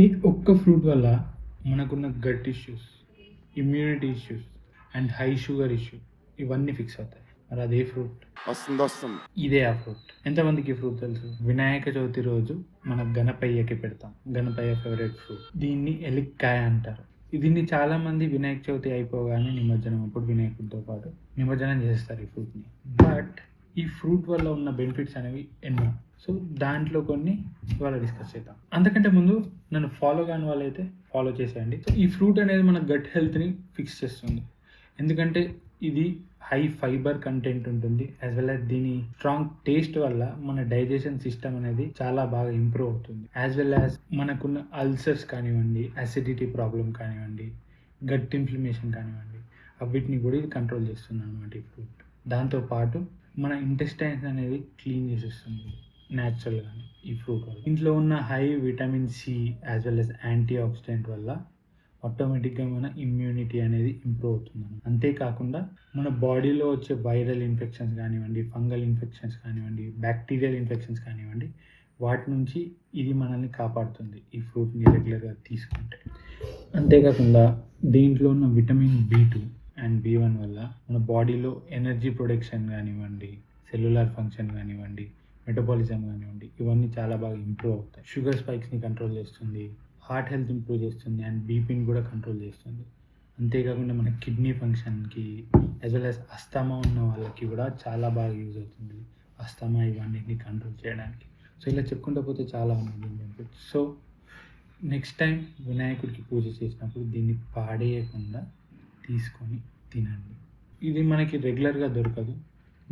ఈ ఒక్క ఫ్రూట్ వల్ల మనకున్న gut issues, immunity issues and high sugar issue ఇవన్నీ ఫిక్స్ అవుతాయి. మరి అదే ఫ్రూట్ వస్తుంది. ఇదే ఆ ఫ్రూట్. ఎంతమందికి ఈ ఫ్రూట్ తెలుసు? వినాయక చవితి రోజు మన గణపయ్యకి పెడతాం. Ganapayya favourite fruit. దీన్ని ఎలిక్కాయ అంటారు. దీన్ని చాలా మంది వినాయక చవితి అయిపోగానే నిమజ్జనం అప్పుడు వినాయకుడితో పాటు నిమజ్జనం చేస్తారు ఈ ఫ్రూట్ని. బట్ ఈ ఫ్రూట్ వల్ల ఉన్న బెనిఫిట్స్ అనేవి ఎన్నో. సో దాంట్లో కొన్ని ఇవాళ డిస్కస్ చేద్దాం. అంతకంటే ముందు నన్ను ఫాలో కాని వాళ్ళైతే ఫాలో చేసేయండి. సో ఈ ఫ్రూట్ అనేది మన గట్ హెల్త్ని ఫిక్స్ చేస్తుంది. ఎందుకంటే ఇది హై ఫైబర్ కంటెంట్ ఉంటుంది, యాజ్ వెల్ యాజ్ దీని స్ట్రాంగ్ టేస్ట్ వల్ల మన డైజెషన్ సిస్టమ్ అనేది చాలా బాగా ఇంప్రూవ్ అవుతుంది. యాజ్ వెల్ యాజ్ మనకున్న అల్సర్స్ కానివ్వండి, అసిడిటీ ప్రాబ్లం కానివ్వండి, గట్ ఇన్ఫ్లమేషన్ కానివ్వండి, వీటిని కూడా ఇది కంట్రోల్ చేస్తుంది అనమాట ఈ ఫ్రూట్. దాంతోపాటు మన ఇంటెస్టైన్స్ అనేది క్లీన్ చేసేస్తుంది న్యాచురల్గానే ఈ ఫ్రూట్ వల్ల. ఇంట్లో ఉన్న high vitamin C as well as anti oxidant వల్ల ఆటోమేటిక్గా మన ఇమ్యూనిటీ అనేది ఇంప్రూవ్ అవుతుంది. అంతేకాకుండా మన బాడీలో వచ్చే వైరల్ ఇన్ఫెక్షన్స్ కానివ్వండి, ఫంగల్ ఇన్ఫెక్షన్స్ కానివ్వండి, బ్యాక్టీరియల్ ఇన్ఫెక్షన్స్ కానివ్వండి, వాటి నుంచి ఇది మనల్ని కాపాడుతుంది ఈ ఫ్రూట్ని రెగ్యులర్గా తీసుకుంటే. అంతేకాకుండా దీంట్లో ఉన్న విటమిన్ B2 అండ్ B1 వల్ల మన బాడీలో ఎనర్జీ ప్రొడక్షన్ కానివ్వండి, సెల్యులార్ ఫంక్షన్ కానివ్వండి, మెటబాలిజం కానివ్వండి, ఇవన్నీ చాలా బాగా ఇంప్రూవ్ అవుతాయి. షుగర్ స్పైక్స్ని కంట్రోల్ చేస్తుంది, హార్ట్ హెల్త్ ఇంప్రూవ్ చేస్తుంది అండ్ బీపీని కూడా కంట్రోల్ చేస్తుంది. అంతేకాకుండా మన కిడ్నీ ఫంక్షన్కి యాజ్ వెల్ యాజ్ అస్తమా ఉన్న వాళ్ళకి కూడా చాలా బాగా యూజ్ అవుతుంది అస్తమా ఇవన్నిటిని కంట్రోల్ చేయడానికి. సో ఇలా చెప్పుకుంటూ పోతే చాలా ఉంది బెనిఫిట్స్. సో నెక్స్ట్ టైం వినాయకుడికి పూజ చేసినప్పుడు దీన్ని పాడేయకుండా తీసుకొని తినండి. ఇది మనకి రెగ్యులర్గా దొరకదు,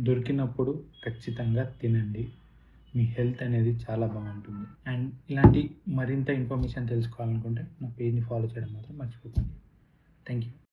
దొరికినప్పుడు ఖచ్చితంగా తినండి. మీ హెల్త్ అనేది చాలా బాగుంటుంది. అండ్ ఇలాంటి మరింత ఇన్ఫర్మేషన్ తెలుసుకోవాలనుకుంటే నా పేజ్ని ఫాలో చేయడం మాత్రం మర్చిపోకండి.